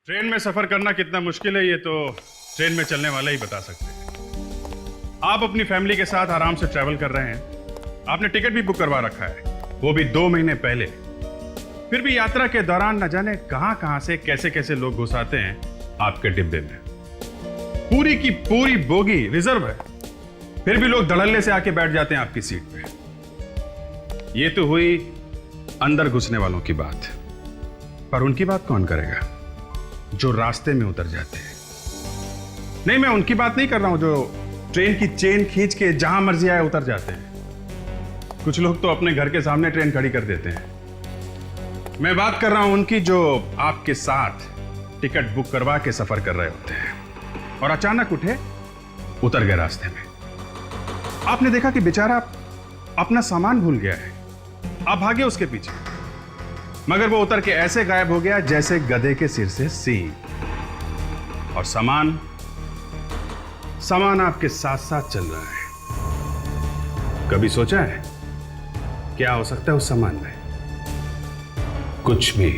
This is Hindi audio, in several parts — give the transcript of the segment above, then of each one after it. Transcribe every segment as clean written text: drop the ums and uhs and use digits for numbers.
ट्रेन में सफर करना कितना मुश्किल है ये तो ट्रेन में चलने वाले ही बता सकते हैं। आप अपनी फैमिली के साथ आराम से ट्रैवल कर रहे हैं। आपने टिकट भी बुक करवा रखा है, वो भी 2 महीने पहले। फिर भी यात्रा के दौरान न जाने कहां कहां से कैसे कैसे लोग घुस आते हैं आपके डिब्बे में। पूरी की पूरी बोगी रिजर्व है, फिर भी लोग धड़ल्ले से आके बैठ जाते हैं आपकी सीट पे। ये तो हुई अंदर घुसने वालों की बात, पर उनकी बात कौन करेगा जो रास्ते में उतर जाते हैं। नहीं, मैं उनकी बात नहीं कर रहा हूं जो ट्रेन की चेन खींच के जहां मर्जी आए उतर जाते हैं। कुछ लोग तो अपने घर के सामने ट्रेन खड़ी कर देते हैं। मैं बात कर रहा हूं उनकी जो आपके साथ टिकट बुक करवा के सफर कर रहे होते हैं और अचानक उठे, उतर गए रास्ते में। आपने देखा कि बेचारा अपना सामान भूल गया है, आप भागे उसके पीछे, मगर वो उतर के ऐसे गायब हो गया जैसे गधे के सिर से सींग। और सामान आपके साथ साथ चल रहा है। कभी सोचा है क्या हो सकता है उस सामान में? कुछ भी।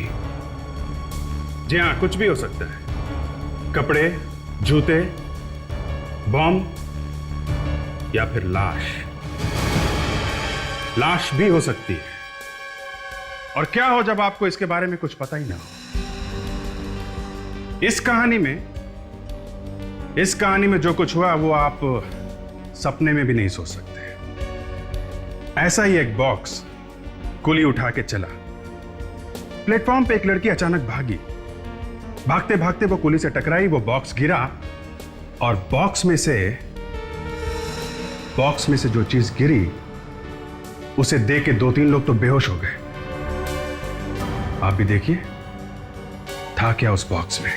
जी हां, कुछ भी हो सकता है। कपड़े, जूते, बॉम्ब या फिर लाश भी हो सकती है। और क्या हो जब आपको इसके बारे में कुछ पता ही ना हो। इस कहानी में जो कुछ हुआ वो आप सपने में भी नहीं सोच सकते। ऐसा ही एक बॉक्स कुली उठा के चला। प्लेटफॉर्म पे एक लड़की अचानक भागी। भागते भागते वो कुली से टकराई, वो बॉक्स गिरा और बॉक्स में से जो चीज गिरी उसे देख के 2-3 लोग तो बेहोश हो गए। आप भी देखिए था क्या उस बॉक्स में।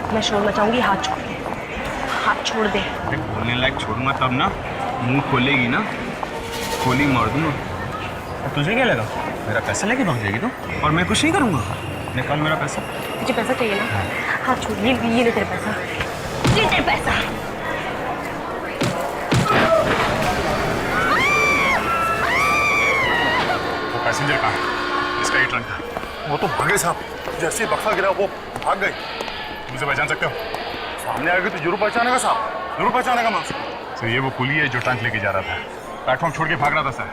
मैं शोर मचाऊंगी, हाथ छोड़ दे। बोलने लायक छोड़ूंगा तब ना, मुंह खोलेगी ना, खोली मार दूंगा। और तुझे क्या लगा मेरा पैसा लेके भाग जाएगी तो? और मैं कुछ नहीं करूंगा। निकाल मेरा पैसा। तुझे पैसा चाहिए ना? हाथ छोड़। ये ले तेरे पैसा, ये तेरे पैसा। वो पैसेंजर कहाँ है? इसका ही ट्रंक था। वो तो भागे साहब, जैसे ही बक्सा गिरा वो भाग गए। मुझे पहचान सकते हो? सामने आएगी तो जरूर पहचानेगा साहब, जरूर पहचानेगा मास्क। सर, ये वो कुली है जो ट्रंक लेके जा रहा था। प्लेटफॉर्म छोड़ के भाग रहा था सर।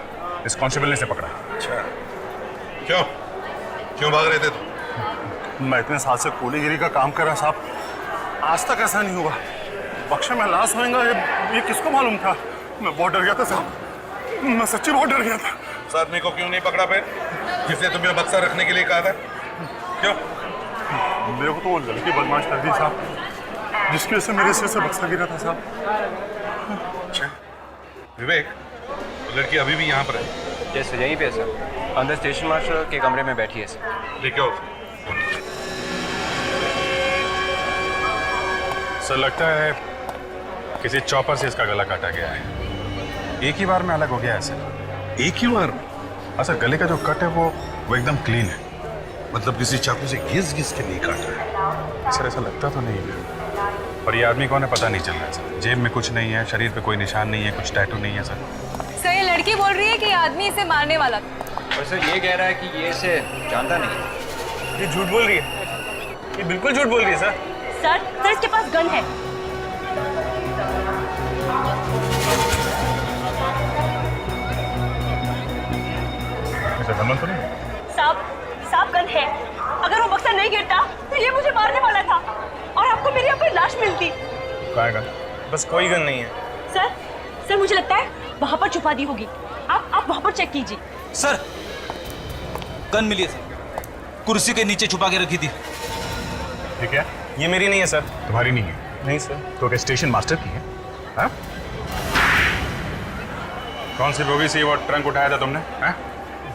इस कांस्टेबल ने से पकड़ा। अच्छा, क्यों भाग रहे थे तुम? मैं इतने साल से कोलीगिरी का काम कर रहा साहब, आज तक ऐसा नहीं हुआ। बक्से में लाश होएगा ये किसको मालूम था? मैं बहुत डर गया था साहब, मैं सच्ची बहुत डर गया था। उस आदमी को क्यों नहीं पकड़ा फिर, जिसने तुम्हें बक्सा रखने के लिए कहा था? क्यों? मेरे को तो वो लड़की बदमाश कर दी साहब, जिसकी वजह से मेरे सिर से बक्सा गिरा था साहब। अच्छा विवेक, वो लड़की अभी भी यहाँ पर है? जैसे यहीं पे सर, अंदर स्टेशन मास्टर के कमरे में बैठी है सर। लेके आओ। सर लगता है किसी चॉपर से इसका गला काटा गया है। एक ही बार में अलग हो गया है सर। एक ही बार? सर गले का जो कट है वो एकदम क्लीन है। मतलब किसी चाकू से घिस घिस के नहीं काटा है? सर ऐसा लगता तो नहीं है। और ये आदमी कौन है पता नहीं चल रहा है सर। जेब में कुछ नहीं है, शरीर पे कोई निशान नहीं है, कुछ टैटू नहीं है सर। ये लड़की बोल रही है कि आदमी इसे मारने वाला था। और सर ये कह रहा है कि ये इसे जानता नहीं। ये झूठ बोल रही है, ये बिल्कुल झूठ बोल रही है सर। सर इसके पास गन है। तो नहीं साहब गन है। अगर वो बक्सा नहीं गिरता तो ये मुझे मारने वाला था और आपको मेरी अपनी लाश मिलती। कहाँ है गन? बस कोई गन नहीं है सर मुझे लगता है वहां पर छुपा दी होगी। आप वहां पर चेक कीजिए। सर गन मिली है सर, कुर्सी के नीचे छुपा के रखी थी। ठीक है, ये मेरी नहीं है सर। तुम्हारी नहीं है? नहीं सर। तो क्या स्टेशन मास्टर की है? हाँ? कौन सी बोगी से वो ट्रंक उठाया था तुमने? हाँ?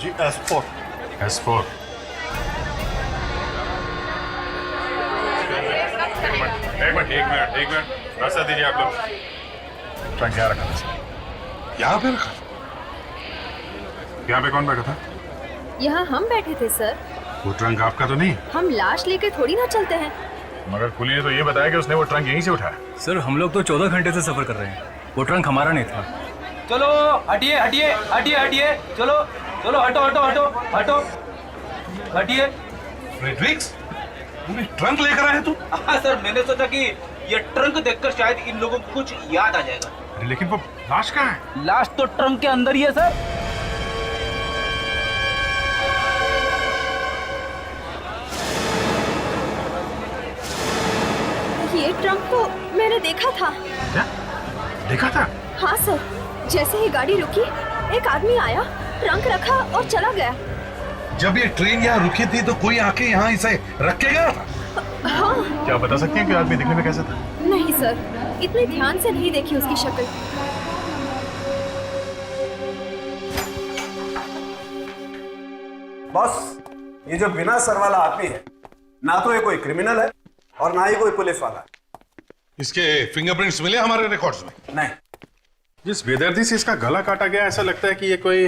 जी S4। S4। एक मिनट रास्ता दीजिए आप लोग। ट्रंक यहाँ रखा था? यहाँ पे रखा? यहाँ पे कौन बैठा था? यहाँ हम बैठे थे सर। वो ट्रंक आपका तो नहीं? हम लाश लेकर थोड़ी ना चलते हैं। मगर कुली ने तो ये बताया कि उसने वो ट्रंक यहीं से उठाया। सर हम लोग तो 14 घंटे से सफर कर रहे हैं, वो ट्रंक हमारा नहीं था। चलो हटिए हटिए हटिए हटिए, चलो चलो हटो हटो हटो हटो हटिए। फ्रेडरिक्स, पूरी ट्रंक लेकर आए तू? हाँ सर, मैंने सोचा कि ये ट्रंक देखकर शायद इन लोगों को कुछ याद आ जाएगा। अरे लेकिन वो लाश कहाँ है? लाश तो ट्रंक के अंदर ही है सर। ये ट्रंक तो मैंने देखा था। क्या देखा था? हाँ सर, जैसे ही गाड़ी रुकी एक आदमी आया, ट्रंक रखा और चला गया। जब ये ट्रेन यहाँ रुकी थी तो कोई आके यहाँ इसे रख के गया था? हाँ। क्या बता सकती हैं कि आदमी दिखने में कैसा था? नहीं सर, इतने ध्यान से नहीं देखी उसकी शक्ल। बॉस, ये जो बिना सर वाला आदमी है, ना तो ये कोई क्रिमिनल है और ना ही कोई पुलिस वाला है। इसके फिंगरप्रिंट्स मिले हमारे रिकॉर्ड्स में? नहीं। जिस बेदर्दी से इसका गला काटा गया, ऐसा लगता है कि ये कोई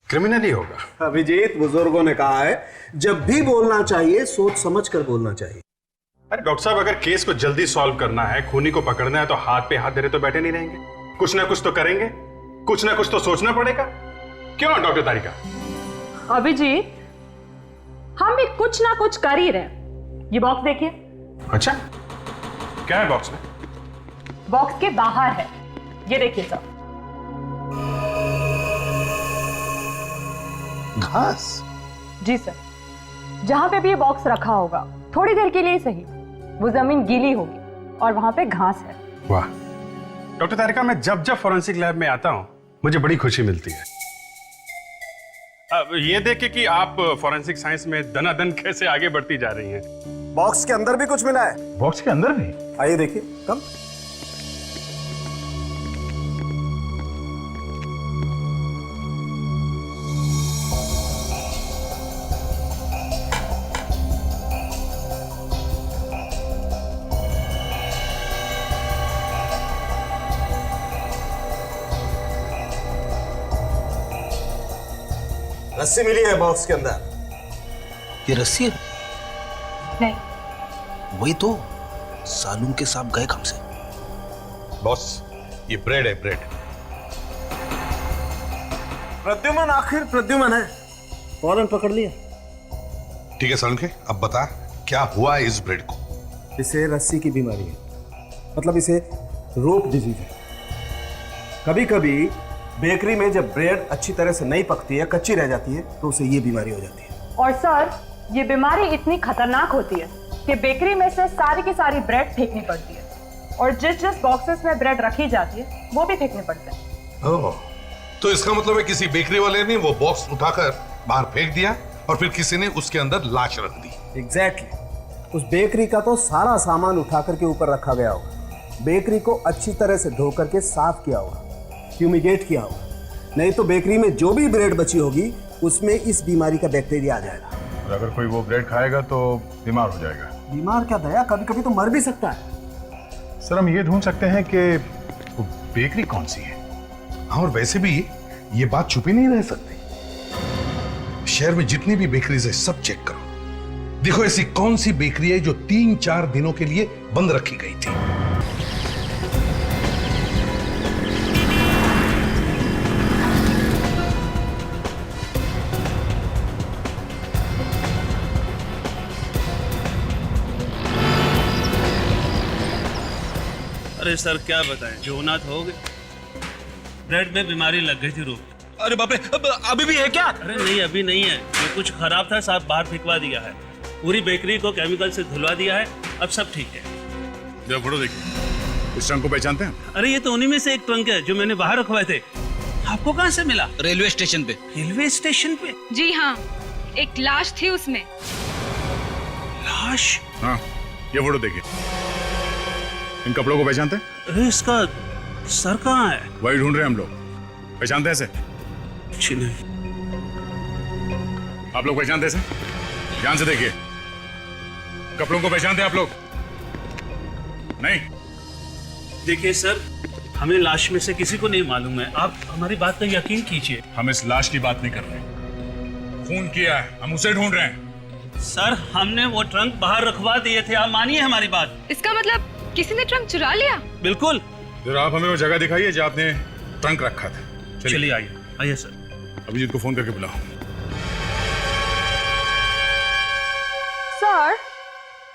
क्रिमिनल ही होगा। अभिजीत, बुजुर्गों ने कहा है जब भी बोलना चाहिए सोच समझ कर बोलना चाहिए। अरे डॉक्टर साहब, अगर केस को जल्दी सॉल्व करना है, खूनी को पकड़ना है, तो हाथ पे हाथ धरे तो बैठे नहीं रहेंगे। कुछ ना कुछ तो करेंगे, कुछ ना कुछ तो सोचना पड़ेगा। क्यों डॉक्टर तारिका? अभिजीत, हम भी कुछ ना कुछ कर ही रहे। ये बॉक्स देखिए। अच्छा, क्या है बॉक्स में? बॉक्स के बाहर है, ये देखिए सर। घास? जी सर, जहां पे भी ये बॉक्स रखा होगा, थोड़ी देर के लिए सही, वो जमीन गीली होगी और वहां पे घास है। वाह डॉक्टर तारिका, मैं जब जब फॉरेंसिक लैब में आता हूं मुझे बड़ी खुशी मिलती है। अब ये देख के कि आप फॉरेंसिक साइंस में दनादन कैसे आगे बढ़ती जा रही हैं। बॉक्स के अंदर भी कुछ मिला है। बॉक्स के अंदर भी? आइए देखिए। कम। रस्सी मिली है बॉक्स के अंदर। ये रस्सी है? नहीं। वही तो, सालून के सांप गए कब से। बॉस, ये ब्रेड है, ब्रेड। प्रद्युमन, आखिर प्रद्युमन है, फौरन पकड़ लिया। ठीक है सालुंखे, अब बता क्या हुआ है इस ब्रेड को? इसे रस्सी की बीमारी है, मतलब इसे रोप डिजीज है। कभी कभी बेकरी में जब ब्रेड अच्छी तरह से नहीं पकती है, कच्ची रह जाती है, तो उसे ये बीमारी हो जाती है। और सर, ये बीमारी इतनी खतरनाक होती है कि बेकरी में से सारी की सारी ब्रेड फेंकनी पड़ती है और जिस बॉक्सेस में ब्रेड रखी जाती है वो भी फेंकने पड़ते हैं। ओह, तो इसका मतलब है किसी बेकरी वाले ने वो बॉक्स उठाकर बाहर फेंक दिया और फिर किसी ने उसके अंदर लाश रख दी। एग्जैक्टली। उस बेकरी का तो सारा सामान उठा करके ऊपर रखा गया होगा। बेकरी को अच्छी तरह से धो करके साफ किया होगा, फ्यूमिगेट किया होगा, नहीं तो बेकरी में जो भी ब्रेड बची होगी उसमें इस बीमारी का बैक्टीरिया आ जाएगा। और अगर कोई वो ब्रेड खाएगा तो बीमार हो जाएगा। बीमार क्या दया, कभी कभी तो मर भी सकता है। सर हम ये ढूंढ सकते हैं कि वो बेकरी कौन सी है। हाँ, और वैसे भी ये बात छुपी नहीं रह सकती। शहर में जितनी भी बेकरीज है सब चेक करो, देखो ऐसी कौन सी बेकरी है जो 3-4 दिनों के लिए बंद रखी गई थी। अरे सर क्या बताएं, जो होना था हो गया। ब्रेड में बीमारी लग गई थी रोग। अरे बाप रे, अभी भी है क्या? अरे नहीं, अभी नहीं है, ये कुछ खराब था, साहब बाहर फेंकवा दिया है। पूरी बेकरी को केमिकल से धुलवा दिया है, अब सब ठीक है। जरा फोटो देखिए, इस ट्रंक को पहचानते हैं? अरे ये तो उन्हीं में से एक ट्रंक है जो मैंने बाहर रखवाए थे। आपको कहाँ से मिला? रेलवे स्टेशन पे। रेलवे स्टेशन पे? जी हाँ, एक लाश थी उसमें। लाश? हाँ, ये फोटो देखिए। इन कपड़ों को पहचानते हैं? अरे इसका सर कहाँ है? वही ढूंढ रहे हैं हम लोग। पहचानते हैं इसे? कुछ नहीं। आप लोग पहचानते हैं इसे? ध्यान से देखिए, कपड़ों को पहचानते हैं आप लोग? नहीं? देखिए सर, हमें लाश में से किसी को नहीं मालूम है, आप हमारी बात का यकीन कीजिए। हम इस लाश की बात नहीं कर रहे, खून किया है, हम उसे ढूंढ रहे हैं। सर हमने वो ट्रंक बाहर रखवा दिए थे, आप मानिए हमारी बात। इसका मतलब किसी ने ट्रंक चुरा लिया? बिल्कुल। जरा आप हमें वो जगह दिखाइए जहाँ आपने ट्रंक रखा था। चलिए आइए, आइए सर। अभिजीत को फोन करके बुलाओ। सर,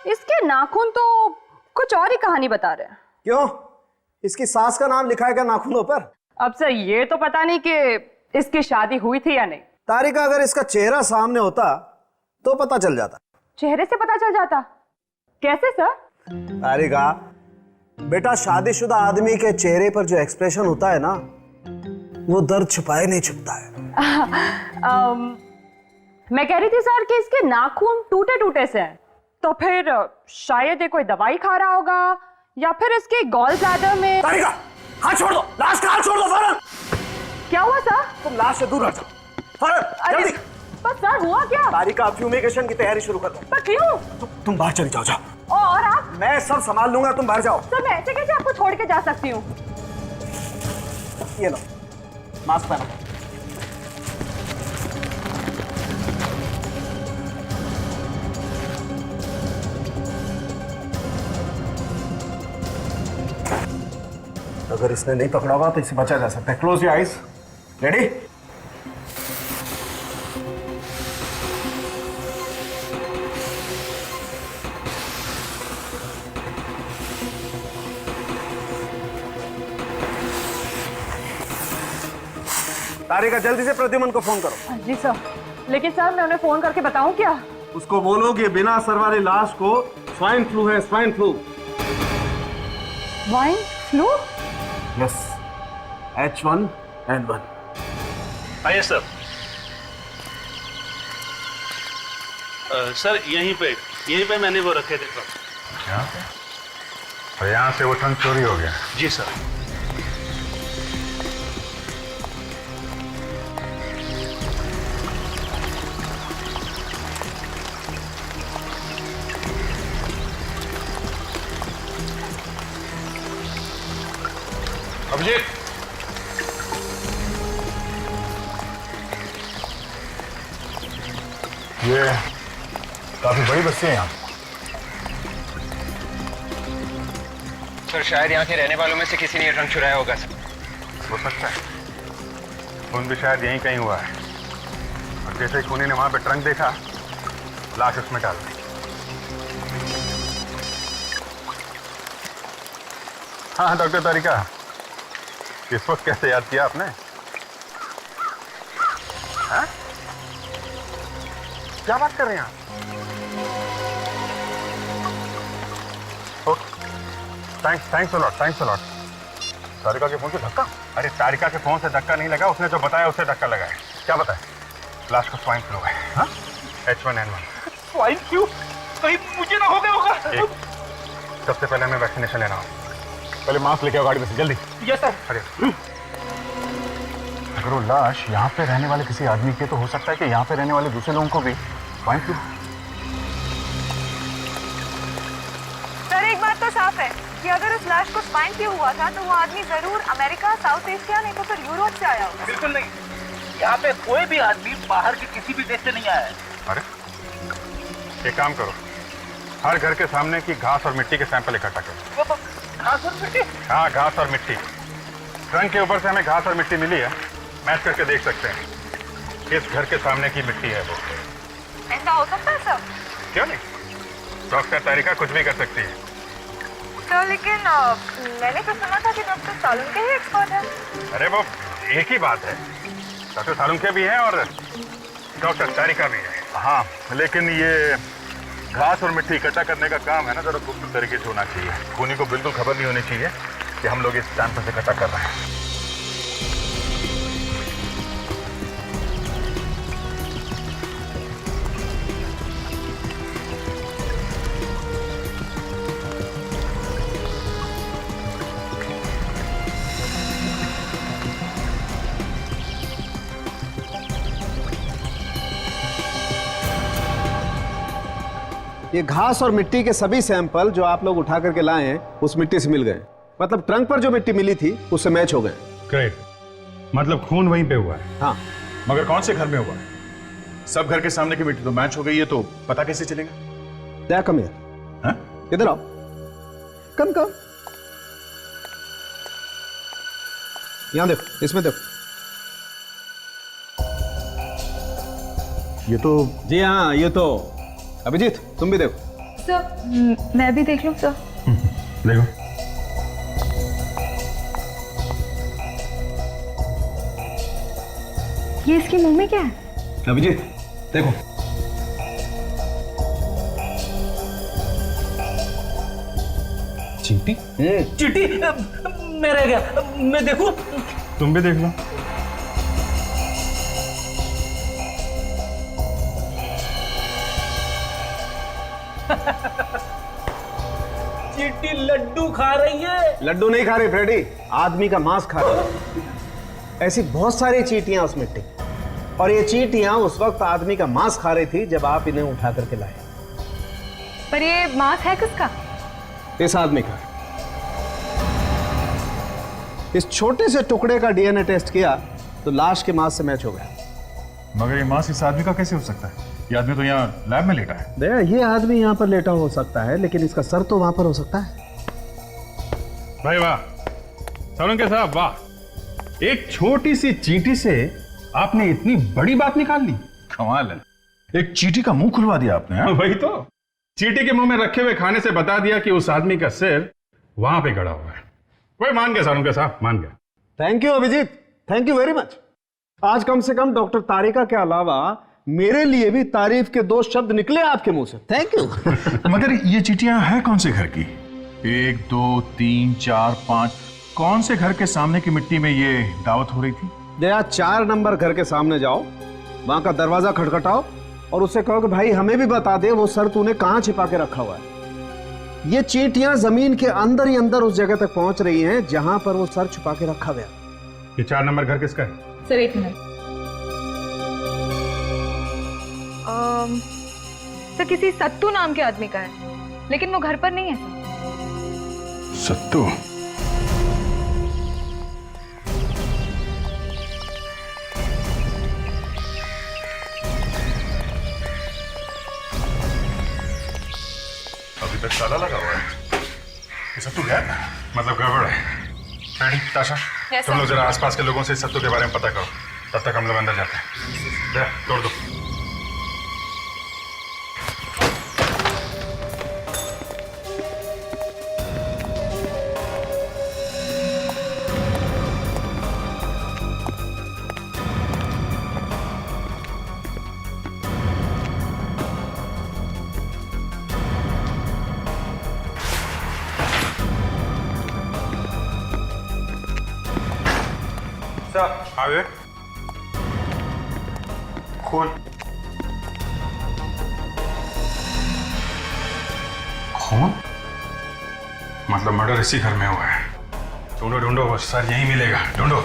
इसके नाखून तो कुछ और ही कहानी बता रहे हैं। क्यों? इसकी सास का नाम लिखा है क्या नाखूनों पर? अब सर ये तो पता नहीं कि इसकी शादी हुई थी या नहीं। तारिका, अगर इसका चेहरा सामने होता तो पता चल जाता। चेहरे से पता चल जाता? कैसे सर? तारिका बेटा, शादीशुदा आदमी के चेहरे पर जो एक्सप्रेशन होता है ना, वो दर्द छुपाए नहीं छुपता है। मैं कह रही थी सर कि इसके नाखून टूटे टूटे से हैं, तो फिर शायद ये कोई दवाई खा रहा होगा या फिर इसके गॉल ब्लैडर में। तारिका, हाथ छोड़ दो, लाश का हाथ छोड़ दो फौरन। क्या हुआ सर? तुम लाश से दूर हट जाओ फौरन, जल्दी। पर सर हुआ क्या? तारिका, फ्यूमिगेशन की तैयारी शुरू कर दो। पर क्यों? तुम बाहर चली जाओ, जाओ। और आप? मैं सब संभाल लूंगा, तुम बाहर जाओ। सर मैं ऐसे कैसे आपको छोड़ के जा सकती हूँ? ये लो, मास्क पहनो। अगर इसने नहीं पकड़ा होगा तो इसे बचा जा सकता है। Close your eyes. रेडी? तारिका, जल्दी से प्रद्युमन को फोन करो। जी सर, लेकिन सर मैं उन्हें फोन करके बताऊं क्या? उसको बोलो कि बिना सर वाली लाश को स्वाइन फ्लू है, swine flu. Swine flu? Yes, H1N1। आइए सर। सर यहीं पे मैंने वो रखे थे ट्रंक। यहाँ पे? और यहाँ से वो ट्रंक चोरी हो गया? जी सर। अभिजीत, ये काफी बड़ी बस्ती है यहाँ। सर शायद यहाँ के रहने वालों में से किसी ने ये ट्रंक चुराया होगा सर। हो सकता है, खून भी शायद यहीं कहीं हुआ है। और जैसे ही खूनी ने वहां पे ट्रंक देखा, लाश उसमें डाल दी। हाँ डॉक्टर तारिका, इस वक्त कैसे याद किया आपने? हाँ? क्या बात कर रहे हैं आप? Thanks a lot. तारिका के फोन से धक्का? अरे तारिका के फोन से धक्का नहीं लगा, उसने जो बताया उससे धक्का लगा है। क्या बताया? लाश को स्वाइन फ्लू है। हाँ? H1N1। Swine flu? कहीं मुझे ना हो गया होगा? सबसे पहले हमें वैक्सीनेशन लेना होगा। पहले मास्क लेके आओ गाड़ी में से, जल्दी। Yes sir. अरे अगर वो लाश यहाँ पे रहने वाले किसी आदमी की है, तो हो सकता है कि यहाँ पे रहने वाले दूसरे लोगों को भी स्वाइन फ्लू। सर एक बात तो साफ है कि अगर उस लाश को स्वाइन फ्लू हुआ था तो वो आदमी जरूर अमेरिका, साउथ एशिया, नहीं तो फिर यूरोप से आया होगा। बिल्कुल नहीं, यहाँ पे कोई भी आदमी बाहर के किसी भी देश से नहीं आया है। अरे एक काम करो, हर घर के सामने की घास और मिट्टी के सैंपल इकट्ठा करो। वो घास और मिट्टी? हाँ, घास और मिट्टी। ट्रंक के ऊपर से हमें घास और मिट्टी मिली है, मैच करके देख सकते हैं किस घर के सामने की मिट्टी है वो। ऐसा हो सकता है सर? क्यों नहीं, डॉक्टर तारिका कुछ भी कर सकती है। सर लेकिन मैंने तो सुना था कि डॉक्टर सालुंके ही एक्सपर्ट है। अरे वो एक ही बात है, डॉक्टर सालुंके भी हैं और डॉक्टर तारिका भी है। हाँ, लेकिन ये घास और मिट्टी इकट्ठा करने का काम है ना, जरा गुप्त तरीके से होना चाहिए। खूनी को बिल्कुल खबर नहीं होनी चाहिए कि हम लोग इस सैंपल से इकट्ठा कर रहे हैं। ये घास और मिट्टी के सभी सैंपल जो आप लोग उठा करके लाए हैं उस मिट्टी से मिल गए। मतलब ट्रंक पर जो मिट्टी मिली थी उससे मैच हो गए। ग्रेट, मतलब खून वहीं पे हुआ है। हाँ, मगर कौन से घर में हुआ? सब घर के सामने की मिट्टी तो मैच हो गई है, तो पता कैसे चलेगा? दया कम यार। हाँ? इधर आओ, कम कम। यहां देखो, इसमें देखो। ये तो जी हाँ, ये तो अभिजीत तुम भी देखो। सर मैं भी देख लूं सर? देखो, ये इसके मुंह में क्या है? अभिजीत देखो। चींटी? चींटी? मैं रह गया, मैं देखूं? तुम भी देख लो। चींटी लड्डू खा रही है। लड्डू नहीं खा रही फ्रेडी, आदमी का मांस खा रही। ऐसी बहुत सारी चींटियां उस मिट्टी, और ये चींटियां उस वक्त आदमी का मांस खा रही थी जब आप इन्हें उठा करके लाए। पर ये मांस है किसका? इस आदमी का। इस छोटे से टुकड़े का डीएनए टेस्ट किया तो लाश के मांस से मैच हो गया। मगर ये मांस इस आदमी का कैसे हो सकता है? ये आदमी तो यहाँ लैब में लेटा है। दया, ये आदमी यहाँ पर लेटा हो सकता है, लेकिन इसका सर तो वहां पर हो सकता है। भाई वाह, सालुंके साहब वाह, एक छोटी सी चींटी से आपने इतनी बड़ी बात निकाल ली। कमाल है, एक चींटी का मुंह खुलवा दिया आपने। हाँ? वही तो, चींटी के मुंह में रखे हुए खाने से बता दिया कि उस आदमी का सिर वहां पे गड़ा हुआ है। वही मान गया सालुंके साहब, मान गया। Thank you Abhijit, thank you very much. आज कम से कम डॉक्टर तारिका के अलावा मेरे लिए भी तारीफ के 2 शब्द निकले आपके मुंह से। Thank you. मगर ये चींटियां हैं कौन से घर की? 1 2 3 4 5, कौन से घर के सामने की मिट्टी में ये दावत हो रही थी? दया, 4 नंबर घर के सामने जाओ, वहां का दरवाजा खटखटाओ और उससे कहो कि भाई हमें भी बता दे वो सर तूने कहां छिपा के रखा हुआ है। ये चींटियां जमीन के अंदर ही अंदर उस जगह तक पहुंच रही हैं जहां पर वो सर छुपा के रखा गया। ये 4 नंबर घर किसका है? सर एक मिनट। सर किसी सत्तू नाम के आदमी का है, लेकिन वो घर पर नहीं है सर। सत्तू? अभी तक ताला लगा हुआ है। ये सत्तू गया? मतलब गड़बड़ है। फ्रेडी, ताशा, Yes, तुम लोग sir. जरा आसपास के लोगों से सत्तू के बारे में पता करो, तब तक हम लोग अंदर जाते हैं। ले, तोड़ दो। आगे खून। खून मतलब मर्डर इसी घर में हुआ है। ढूंढो ढूंढो, वो सर यहीं मिलेगा, ढूंढो।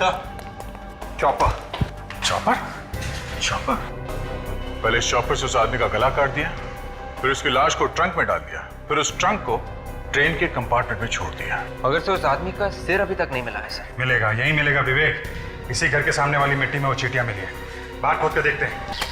चॉपर। चॉपर? चॉपर? पहले इस चॉपर से उस आदमी का गला काट दिया, फिर उसकी लाश को ट्रंक में डाल दिया, फिर उस ट्रंक को ट्रेन के कंपार्टमेंट में छोड़ दिया। मगर से उस आदमी का सिर अभी तक नहीं मिला है सर। मिलेगा, यही मिलेगा विवेक। इसी घर के सामने वाली मिट्टी में वो चीटियां मिली है। बाहर खोद के देखते हैं।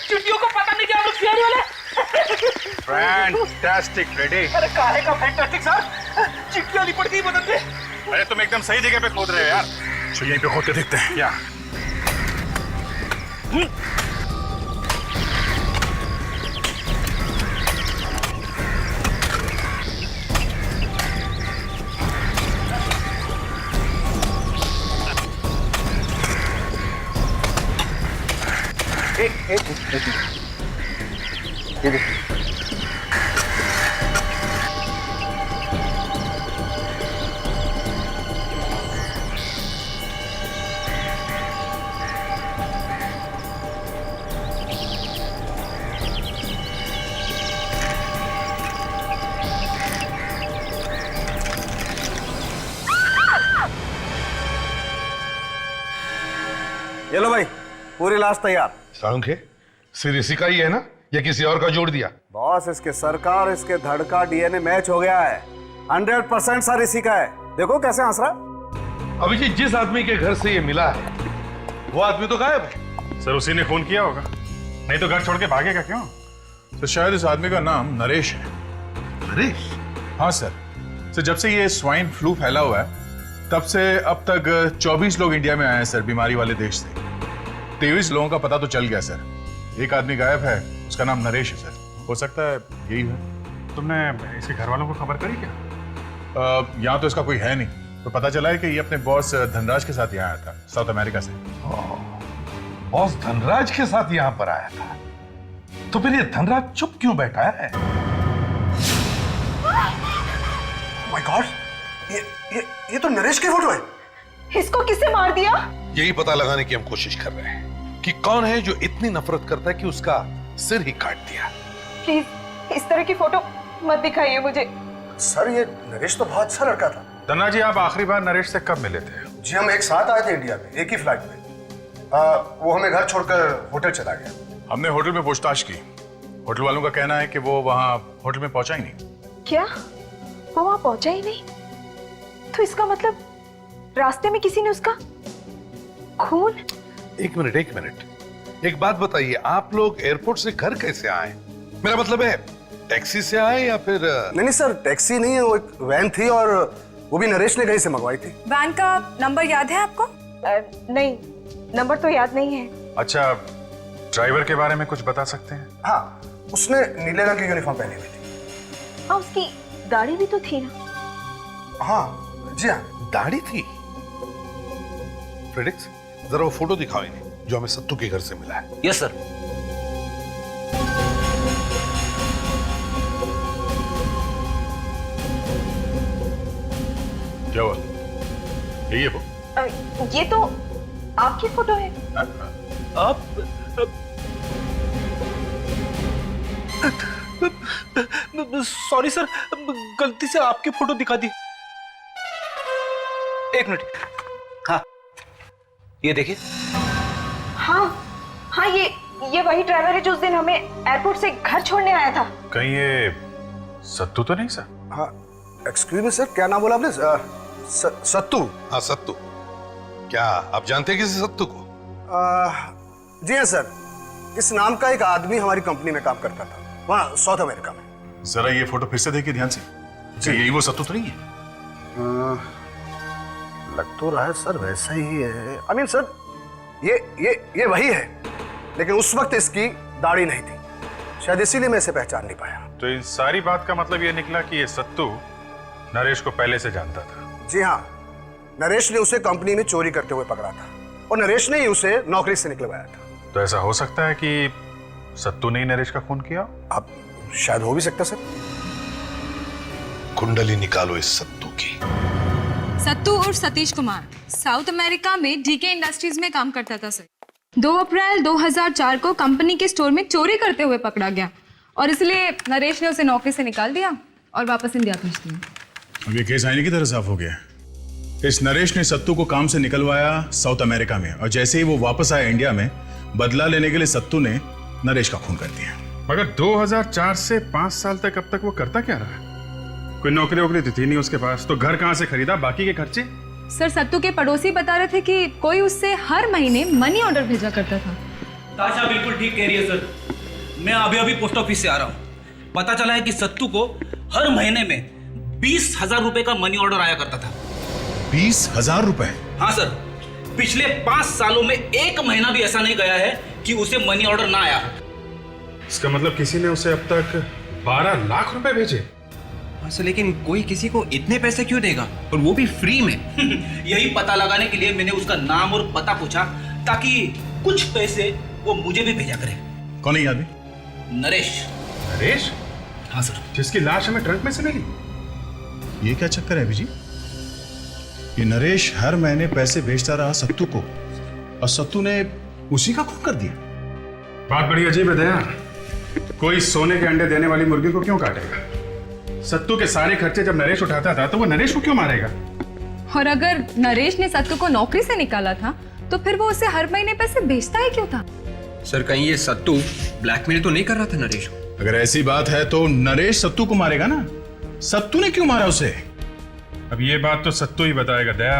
चिट्टियों को पता नहीं कि हम लोग सीआईडी वाले। Fantastic Freddy. अरे काहे का फैंटास्टिक सर? चिट्टियां लिपट गई बदन पे। अरे तुम एकदम सही जगह पे खोद रहे हो यार। तो यहीं पे खोद के देखते हैं। या ये लो भाई, पूरी लाश तैयार। सालुंख है, सिर इसी का ही है ना, या किसी और का जोड़ दिया? बॉस, इसके सर का और इसके धड़ का डीएनए मैच हो गया है। 100% सर इसी का है। देखो कैसे हंस रहा। अभिजीत, जिस आदमी के घर से ये मिला है वो आदमी तो गायब है। सर उसी ने खून किया होगा, नहीं तो घर छोड़ के भागेगा क्यों? तो शायद इस आदमी का नाम नरेश है। नरेश? हाँ सर। तो जब से ये स्वाइन फ्लू फैला हुआ है तब से अब तक 24 लोग इंडिया में आए हैं सर, बीमारी वाले देश से। 23 लोगों का पता तो चल गया सर। एक आदमी गायब है, उसका नाम नरेश है सर। हो सकता है यही है। तुमने इसके घर वालों को खबर करी क्या? यहाँ तो इसका कोई है नहीं, तो पता चला है कि ये अपने बॉस धनराज के साथ यहाँ आया था, साउथ अमेरिका से। बॉस धनराज के साथ यहाँ पर आया था, तो फिर ये धनराज चुप क्यों बैठा है? माय गॉड, ये तो नरेश की फोटो है। इसको किसने मार दिया? यही पता लगाने की हम कोशिश कर रहे हैं कि कौन है जो इतनी नफरत करता है कि उसका सिर ही काट दिया। प्लीज इस तरह की फोटो मत दिखाइए मुझे। सर, ये नरेश तो बहुत अच्छा लड़का था। धन्ना जी, आप आखिरी बार नरेश से कब मिले थे? जी, हम एक साथ आए थे इंडिया में, एक ही फ्लाइट में। वो हमें घर छोड़कर होटल चला गया। हमने होटल में पूछताछ की। होटल वालों का कहना है कि वो वहाँ होटल में पहुंचा ही नहीं। क्या वो वहां पहुंचा ही नहीं? तो इसका मतलब रास्ते में किसी ने उसका खून। एक मिनट, एक बात बताइए, आप लोग एयरपोर्ट से घर कैसे आए? मेरा मतलब है टैक्सी से आए या फिर? नहीं सर, टैक्सी नहीं है, वो एक वैन थी और वो भी नरेश ने कहीं से मंगवाई थी। वैन का नंबर याद है आपको? नहीं, नंबर तो याद नहीं है। अच्छा, ड्राइवर के बारे में कुछ बता सकते हैं? हाँ, उसने नीले रंग की यूनिफॉर्म पहनी हुई थी। हाँ, उसकी दाढ़ी भी तो थी ना? हाँ जी हाँ, दाढ़ी थी। फ्रेडिक्स, जरा वो फोटो दिखाओ इन्हें जो हमें सत्तू के घर से मिला है। Yes sir. क्या हुआ? यही है वो? ये तो आपकी फोटो है। आप सॉरी सर, गलती से आपकी फोटो दिखा दी। एक मिनट। हाँ, ये देखिए। हाँ, ये वही ड्राइवर है जो उस दिन हमें एयरपोर्ट से घर छोड़ने आया था। कहीं ये सत्तू तो नहीं सर? हाँ, एक्सक्यूज मी सर, क्या नाम बोला आपने? सत्तू? हाँ, सत्तू। क्या आप जानते हैं किसी सत्तू को? जी हाँ सर, इस नाम का एक आदमी हमारी कंपनी में काम करता था, वहाँ साउथ अमेरिका में। जरा ये फोटो फिर से देखिए ध्यान से। जी, यही वो सत्तू तो नहीं है? लग तो रहा है सर वैसा ही है। आई मीन सर, ये वही है, लेकिन उस वक्त इसकी दाढ़ी नहीं थी, शायद इसीलिए मैं इसे पहचान नहीं पाया। तो इन सारी बात का मतलब ये निकला कि ये सत्तू नरेश को पहले से जानता था। जी हाँ, नरेश ने उसे कंपनी में चोरी करते हुए पकड़ा था और नरेश ने ही उसे नौकरी से निकलवाया था। तो ऐसा हो सकता है कि सत्तू ने ही नरेश का खून किया? अब शायद हो भी सकता सर। कुंडली निकालो इस सत्तू की। सत्तू और सतीश कुमार साउथ अमेरिका में डीके इंडस्ट्रीज में काम करता था सर। 2 अप्रैल 2004 को कंपनी के स्टोर में चोरी करते हुए पकड़ा गया और इसलिए नरेश ने उसे नौकरी से निकाल दिया और वापस इंडिया भेज दिया। अब ये केस आईने की तरह साफ हो गया। इस नरेश ने सत्तू को काम से निकलवाया साउथ अमेरिका में, और जैसे ही वो वापस आया इंडिया में, बदला लेने के लिए सत्तू ने नरेश का खून कर दिया। मगर 2004 से 5 साल तक अब तक वो करता क्या रहा? कोई नौकरी वोकरी तो थी नहीं उसके पास, तो घर कहाँ से खरीदा, बाकी के खर्चे? सर सत्तू के पड़ोसी बता रहे थे कि कोई उससे हर महीने मनी ऑर्डर भेजा करता था। ताशा बिल्कुल ठीक कह रही है सर। मैं अभी पोस्ट ऑफिस से आ रहा हूँ। पता चला है कि सत्तू को हर महीने में 20,000 रुपए का मनी ऑर्डर आया करता था। 20,000 रुपए? हाँ सर, पिछले 5 सालों में एक महीना भी ऐसा नहीं गया है कि उसे मनी ऑर्डर ना आया। इसका मतलब किसी ने उसे अब तक 12 लाख रुपए भेजे। सर लेकिन कोई किसी को इतने पैसे क्यों देगा, और वो भी फ्री में? यही पता लगाने के लिए मैंने उसका नाम और पता पूछा, ताकि कुछ पैसे वो मुझे भी भेजा करे। कौन है ये आदमी? नरेश। नरेश? हाँ सर। जिसकी लाश हमें ट्रंक में से मिली। ये क्या चक्कर है अभिजी? ये नरेश हर महीने पैसे भेजता रहा सत्तू को, और सत्तू ने उसी का खून कर दिया। बात बड़ी अजीब है दया। कोई सोने के अंडे देने वाली मुर्गी को क्यों काटेगा? सत्तू के सारे खर्चे जब नरेश उठाता था तो वो नरेश को क्यों मारेगा? और अगर नरेश ने सत्तू को नौकरी से निकाला था तो फिर वो उसे हर महीने पैसे भेजता ही क्यों था? सर कहीं ये सत्तू ब्लैकमेल तो नहीं कर रहा था नरेश को? अगर ऐसी बात है तो नरेश सत्तू को मारेगा ना। सत्तू ने क्यों मारा उसे? अब ये बात तो सत्तू ही बताएगा दया।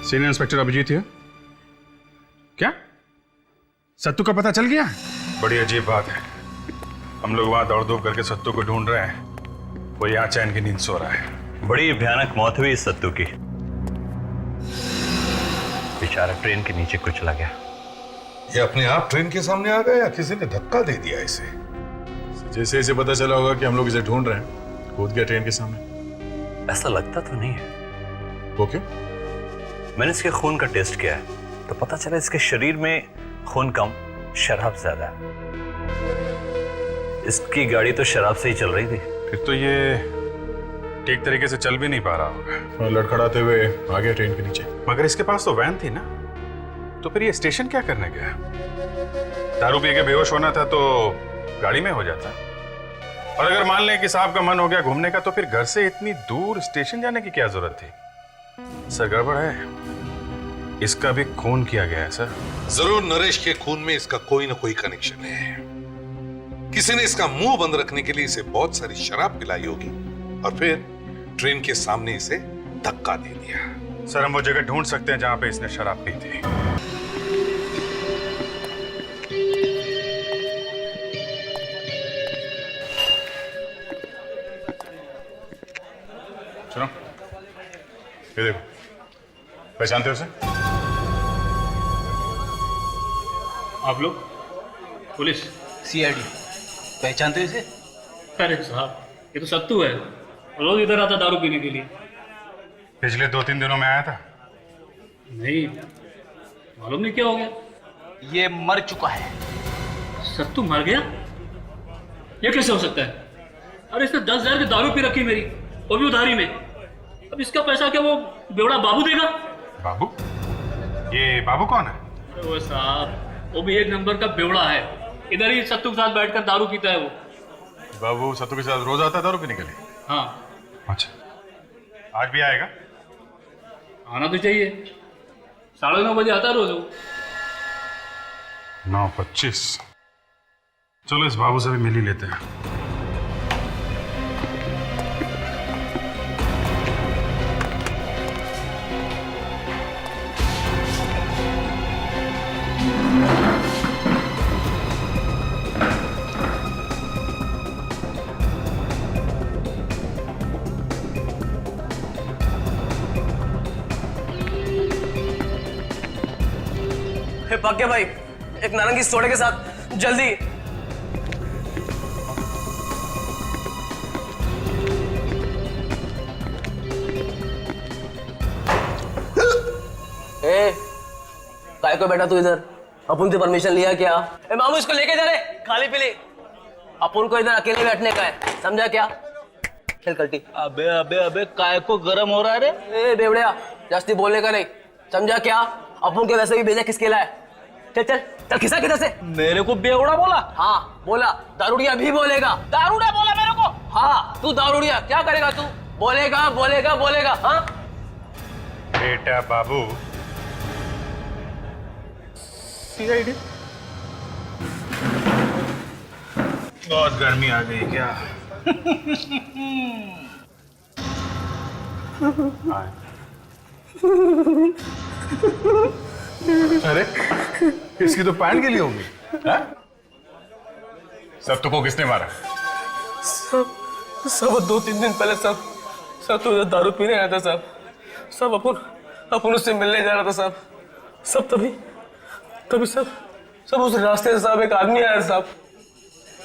सीनियर इंस्पेक्टर अभिजीत है क्या? सत्तू का पता चल गया? बड़ी अजीब बात है। हम लोग वहां दौड़ धूप करके सत्तू को ढूंढ रहे हैं, वो यहाँ चैन की नींद सो रहा है। बड़ी भयानक मौत हुई इस सत्तू की। बेचारा ट्रेन के नीचे कुचला गया। ये अपने आप ट्रेन के सामने आ गया या किसी ने धक्का दे दिया इसे? जैसे इसे पता चला होगा कि हम लोग इसे ढूंढ रहे हैं, कूद गया ट्रेन के सामने। ऐसा लगता तो नहीं है। वो क्यों? मैंने इसके खून का टेस्ट किया है तो पता चला इसके शरीर में खून कम, शराब ज्यादा है। इसकी गाड़ी तो शराब से ही चल रही थी। फिर तो ये ठीक तरीके से चल भी नहीं पा रहा होगा, लड़खड़ाते हुए आ गया ट्रेन के नीचे। मगर इसके पास तो वैन थी ना, तो फिर ये स्टेशन क्या करने गया? दारू पी के बेहोश होना था तो गाड़ी में हो जाता। और अगर मान लें कि साहब का मन हो गया घूमने का, तो फिर घर से इतनी दूर स्टेशन जाने की क्या जरूरत थी? सर गड़बड़ है, इसका भी खून किया गया है सर। जरूर नरेश के खून में इसका कोई ना कोई कनेक्शन है। किसी ने इसका मुंह बंद रखने के लिए इसे बहुत सारी शराब पिलाई होगी और फिर ट्रेन के सामने इसे धक्का दे दिया। सर हम वो जगह ढूंढ सकते हैं जहां पे इसने शराब पी थी। सुनो, ये देखो, पहचानते हो उसे? आप लोग? पुलिस? सीआईडी। पहचानते हो इसे? अरे साहब, ये तो सत्तू है, रोज इधर आता दारू पीने के लिए। पिछले 2-3 दिनों में आया था? नहीं, मालूम नहीं क्या हो गया। ये मर चुका है। सत्तू मर गया? ये कैसे हो सकता है? अरे इसने 10,000 की दारू पी रखी मेरी, वो भी उधारी में। अब इसका पैसा क्या वो बेवड़ा बाबू देगा? बाबू? ये बाबू कौन है? अरे वो साहब, वो भी एक नंबर का बेवड़ा है। इधर ही सत्तू के साथ बैठकर दारू पीता है वो। बाबू सत्तू के साथ रोज आता है दारू पीने के लिए? हाँ। अच्छा, आज भी आएगा? आना तो चाहिए, 9:30 बजे आता रोज वो। 9:25। चलो इस बाबू से भी मिल ही लेते हैं। भाग गया भाई, एक नारंगी सोडे के साथ, जल्दी। काय को बैठा तू इधर? अपन से परमिशन लिया क्या? मामू इसको लेके जा रहे, खाली पीली। अपन को इधर अकेले बैठने का है, समझा क्या? खेल कल्टी। अबे अबे अबे काय को गरम हो रहा है रे? ए बेवड़िया, जास्ती बोलने का नहीं, समझा क्या? अपन के वैसे भी भेजा किसके लाए? चल चल चल, खिसा किधर से? मेरे को बेवड़ा बोला? हाँ बोला, दारूडिया भी बोलेगा। दारूड़ा बोला मेरे को? हाँ, तू दारूडिया क्या करेगा तू? बोलेगा बोलेगा बोलेगा। हाँ बेटा बाबू, सीआईडी बहुत गर्मी आ गई क्या? अरे इसकी तो पैंट गिली होगी। सत्तू को किसने मारा? सब 2-3 दिन पहले सब तो दारू पीने आया था साहब। सब अपन उससे मिलने जा रहा था साहब। सब तभी सब उस रास्ते से साहब एक आदमी आया साहब,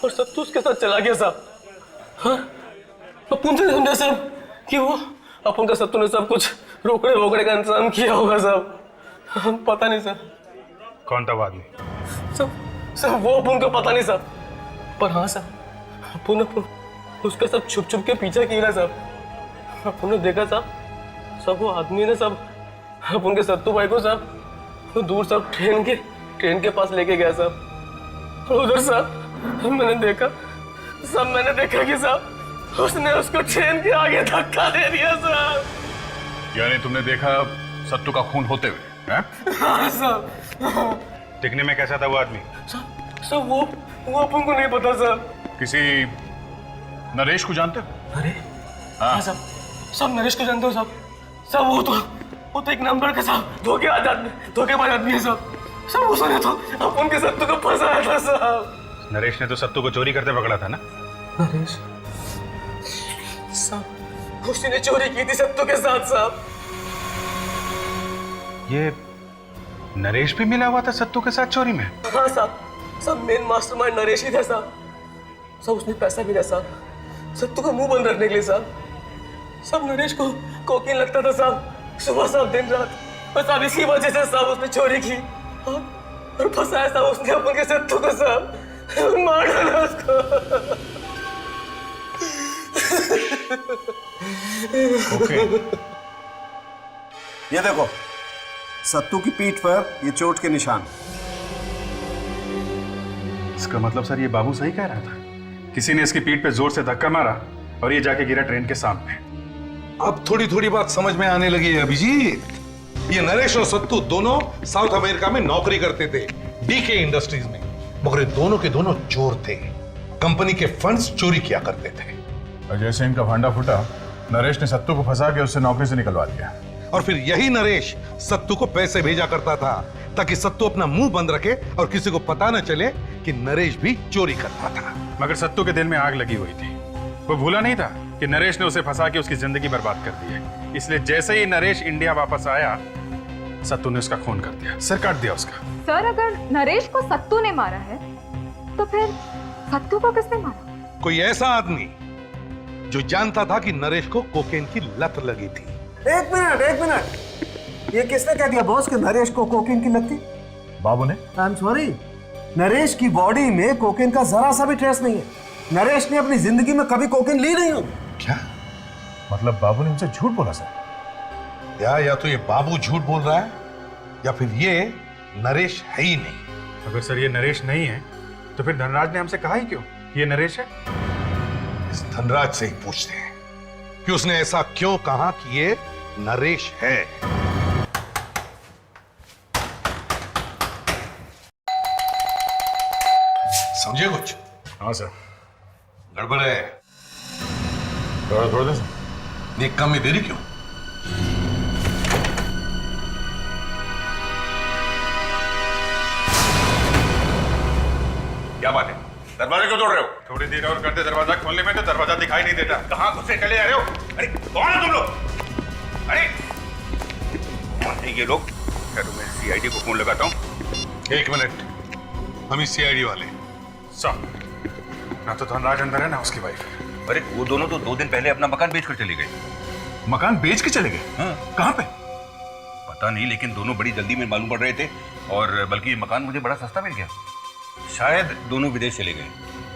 और सत्तू उसके साथ चला गया साहब। हाँ, अपन से समझा साहब कि वो अपन का सत्तू ने सब कुछ रोकड़े वोकड़े का इंतजाम किया होगा साहब। हम पता नहीं सर। कौन था वो आदमी? सब वो अपन को पता नहीं साहब, पर हाँ साहब अपन उसका सब छुप छुप के पीछा किया साहब। अपन ने देखा साहब, सब वो आदमी ने सब अपन के सत्तू भाई को साहब तो दूर सब ट्रेन के पास लेके गया साहब। और उधर साहब मैंने देखा कि साहब उसने उसको ट्रेन के आगे धक्का दे दिया साहब। यानी तुमने देखा सत्तू का खून होते हुए? हाँ साहब। दिखने में कैसा था वो आदमी? सब वो अपन को नहीं पता साहब। किसी नरेश को जानते हो? अरे हाँ साहब, सब नरेश को जानते हो साहब। सब वो तो एक नंबर का साहब धोखेबाज आदमी है साहब। सब उसने तो अपन के सत्तू को फंसाया था साहब। नरेश ने तो सत्तू को चोरी करते पकड़ा था ना? नरेश साहब, उसने चोरी की थी सत्तू के साथ साहब। ये नरेश भी मिला हुआ था सत्तू के साथ चोरी में? हाँ साहब, सब मेन मास्टरमाइंड नरेश ही था साहब। सब उसने पैसा भी दिया साहब सत्तू का मुंह बंद रखने के लिए साहब। सब नरेश को कोकीन लगता था साहब, सुबह साहब दिन रात। बस अब इसी वजह से साहब उसने चोरी की और फंसाया साहब उसने अपन के सत्तू को साहब। मार डाला उसको। ये देखो सत्तू की पीठ पर ये चोट के निशान। इसका मतलब सर ये बाबू सही कह रहा था, किसी ने इसकी पीठ पे जोर से धक्का मारा और ये जाके गिरा ट्रेन के सामने। अब थोड़ी थोड़ी बात समझ में आने लगी है अभिजीत। ये नरेश और सत्तू दोनों साउथ अमेरिका में नौकरी करते थे, डीके इंडस्ट्रीज में, मगर दोनों के दोनों चोर थे, कंपनी के फंड्स चोरी किया करते थे। और जैसे इनका भांडा फूटा, नरेश ने सत्तू को फंसा के उससे नौकरी से निकलवा दिया। और फिर यही नरेश सत्तू को पैसे भेजा करता था ताकि सत्तू अपना मुंह बंद रखे और किसी को पता न चले कि नरेश भी चोरी करता था। मगर सत्तू के दिल में आग लगी हुई थी, वो भूला नहीं था कि नरेश ने उसे फंसा के उसकी जिंदगी बर्बाद कर दी है। इसलिए जैसे ही नरेश इंडिया वापस आया, सत्तू ने उसका खून कर दिया, सिर काट दिया उसका। सर अगर नरेश को सत्तू ने मारा है तो फिर सत्तू को किसने मारा? कोई ऐसा आदमी जो जानता था कि नरेश को कोकेन की लत लगी थी। एक मिनट, ये किसने कह दिया बॉस कि नरेश को कोकेन की लत थी? बाबू ने। आई एम सॉरी, नरेश की बॉडी में कोकेन का जरा सा भी ट्रेस नहीं है। नरेश ने अपनी जिंदगी में कभी कोकेन ली नहीं हो। क्या मतलब बाबू ने हमसे झूठ बोला सर? या तो ये बाबू झूठ बोल रहा है या फिर ये नरेश है ही नहीं। अगर सर ये नरेश नहीं है तो फिर धनराज ने हमसे कहा ही क्यों कि ये नरेश है? इस धनराज से ही पूछते हैं कि उसने ऐसा क्यों कहा कि ये नरेश है। समझे कुछ? हाँ सर। गड़बड़ है। थोड़ा दे सर। ये काम में देरी क्यों? क्या बात है? दरवाजा क्यों तोड़ रहे हो? थोड़ी देर और करते दरवाजा खोलने में तो दरवाजा दिखाई नहीं देता। कहाँ घुसे चले आ रहे हो? अरे कौन है तुम लोग? अरे कौन है ये लोग? चलो मैं सीआईडी को फोन लगाता हूँ। एक मिनट, हम ही सीआईडी वाले। सब ना तो धनराज अंदर है ना उसकी वाइफ। अरे वो दोनों तो 2 दिन पहले अपना मकान बेचकर चले गए। मकान बेच के चले गए? हाँ। कहाँ पे? पता नहीं, लेकिन दोनों बड़ी जल्दी में मालूम पड़ रहे थे और बल्कि ये मकान मुझे बड़ा सस्ता मिल गया। शायद दोनों विदेश चले गए।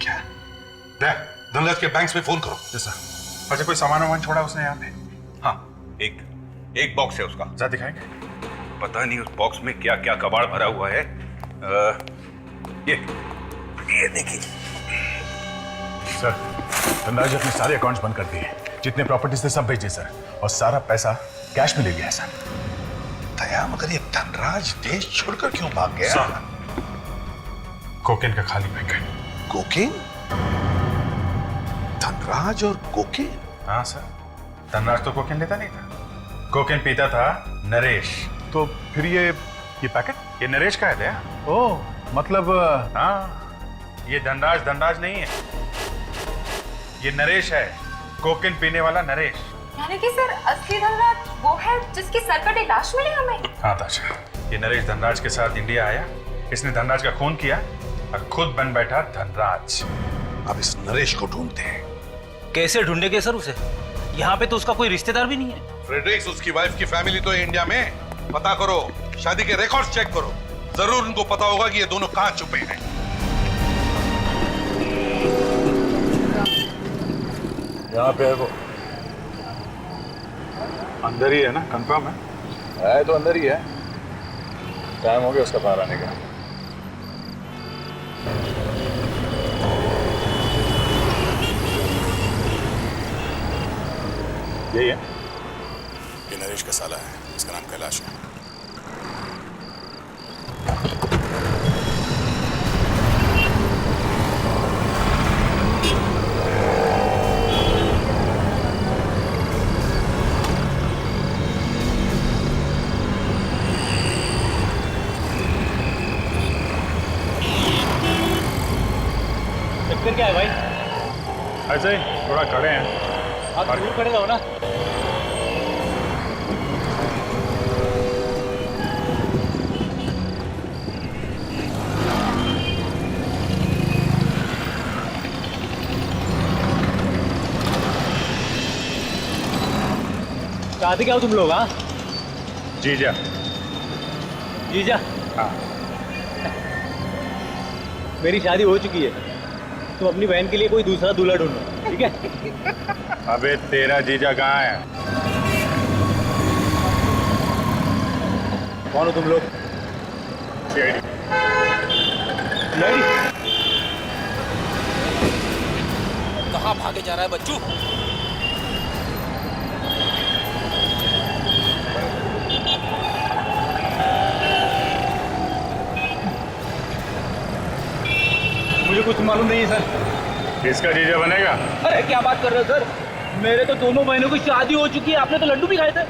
क्या? धनराज के बैंक में फोन करो। जैसा अच्छा, कोई सामान वामान छोड़ा उसने यहाँ पे? हाँ, एक बॉक्स है उसका। जा दिखाएंगे। पता नहीं उस बॉक्स में क्या क्या कबाड़ भरा हुआ है। ये देखिए सर, धनराज अपने सारे अकाउंट्स बंद कर दिए, जितने प्रॉपर्टीज थे सब बेचे सर, और सारा पैसा कैश में ले गया है सर। दया, मगर ये धनराज देश छोड़कर क्यों भाग गया? कोकेन का खाली पैकेट। कोकेन? धनराज और कोकेन? हाँ सर, धनराज तो कोकेन लेता नहीं था, कोकेन पीता था नरेश। तो फिर ये पैकेट? ये नरेश का है दया। ओह, मतलब हाँ, ये धनराज नहीं है, ये नरेश है, कोकेन पीने वाला नरेश। यानी कि सर असली धनराज वो है जिसकी सरकटे लाश मिली हमें? हाँ ताशा, ये नरेश धनराज के साथ इंडिया आया, इसने धनराज का खून किया और खुद बन बैठा धनराज। अब इस नरेश को ढूंढते हैं। कैसे ढूंढेंगे सर उसे? यहाँ पे तो उसका कोई रिश्तेदार भी नहीं है। फ्रेडरिक्स, उसकी वाइफ की फैमिली तो है इंडिया में, पता करो, शादी के रिकॉर्ड्स चेक करो, जरूर उनको पता होगा कि ये दोनों कहाँ छुपे हैं। यहाँ पे है वो, अंदर ही है ना? कंफर्म है तो अंदर ही है, टाइम हो गया उसका बाहर आने का। यही है, ये नरेश का साला है, इसका नाम कैलाश है। चक्कर क्या है भाई? ऐसे ही थोड़ा खड़े हैं। आप जरूर खड़े रहो ना। चाहते क्या हो तुम लोग? हाँ जीजा। जीजा? हाँ। मेरी शादी हो चुकी है, तुम अपनी बहन के लिए कोई दूसरा दूल्हा ढूंढो, ठीक है? अबे तेरा जीजा कहाँ है? कौन हो तुम लोग? सीआईडी। कहाँ भागे जा रहा है बच्चू? मुझे कुछ मालूम नहीं है सर। किसका जीजा बनेगा? अरे क्या बात कर रहे हो सर, मेरे तो दोनों बहनों की शादी हो चुकी है, आपने तो लड्डू भी खाए थे।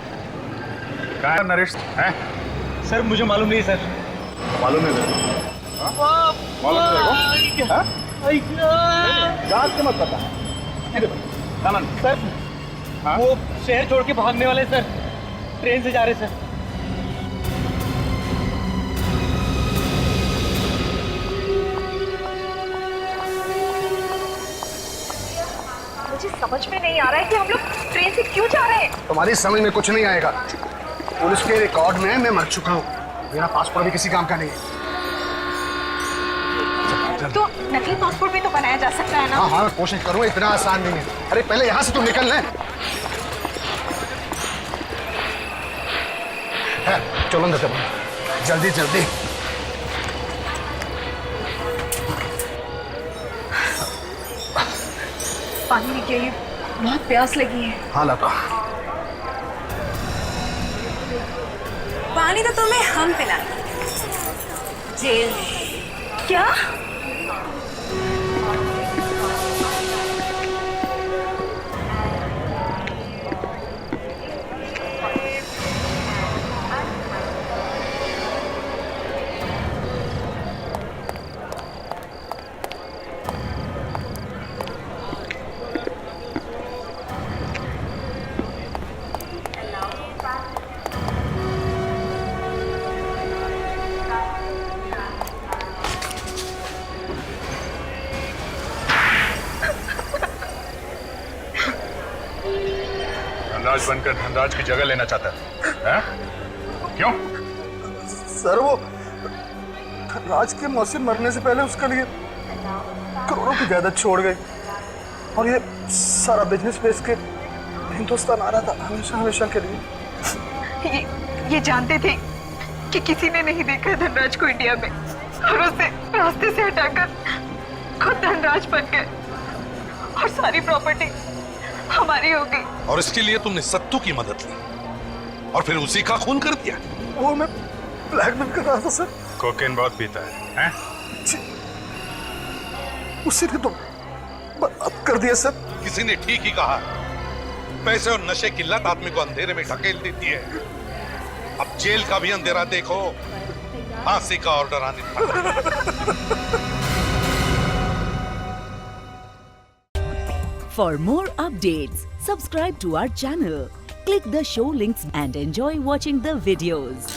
कहाँ है नरेश? हैं? सर मुझे मालूम नहीं सर। मालूम है मेरे रात के मत पता सर, वो शहर छोड़ के भागने वाले सर, ट्रेन से जा रहे सर। मुझे समझ में नहीं आ रहा है कि हम लोग ट्रेन से क्यों जा रहे हैं। तुम्हारी समझ में कुछ नहीं आएगा। पुलिस के रिकॉर्ड में मैं मर चुका हूँ, मेरा पासपोर्ट भी किसी काम का नहीं है। तो नकली पासपोर्ट भी तो बनाया जा सकता है ना? हाँ हाँ, कोशिश करूँ, इतना आसान नहीं है। अरे पहले यहाँ से तुम निकल लें। चलो अंदर चलो, जल्दी जल्दी। पानी लेके आइए, बहुत प्यास लगी है। हाँ लाता। पानी तो तुम्हें हम पिलाएंगे जेल में। क्या? धनराज बनकर धनराज की जगह लेना चाहता है? क्यों? सर वो राज के मौसी मरने से पहले उसके लिए करोड़ों की जायदाद छोड़ गए। और ये सारा बिजनेस बेच के हिंदुस्तान आ रहा था हमेशा हमेशा के लिए। ये जानते थे कि किसी ने नहीं देखा धनराज को इंडिया में और उसे रास्ते से हटाकर खुद धनराज बन गए और सारी प्रॉपर्टी हमारी हो गई। और इसके लिए तुमने सत्तू की मदद ली और फिर उसी का खून कर दिया। वो मैं ब्लैकमेल कर रहा था सर। कोकेन बहुत पीता है, हैं? उसी ने तो बर्बाद कर दिया सर। किसी ने ठीक ही कहा, पैसे और नशे की लत आदमी को अंधेरे में ढकेल देती है। अब जेल का भी अंधेरा देखो, फांसी का ऑर्डर आने वाला। For more updates, subscribe to our channel, click the show links and enjoy watching the videos.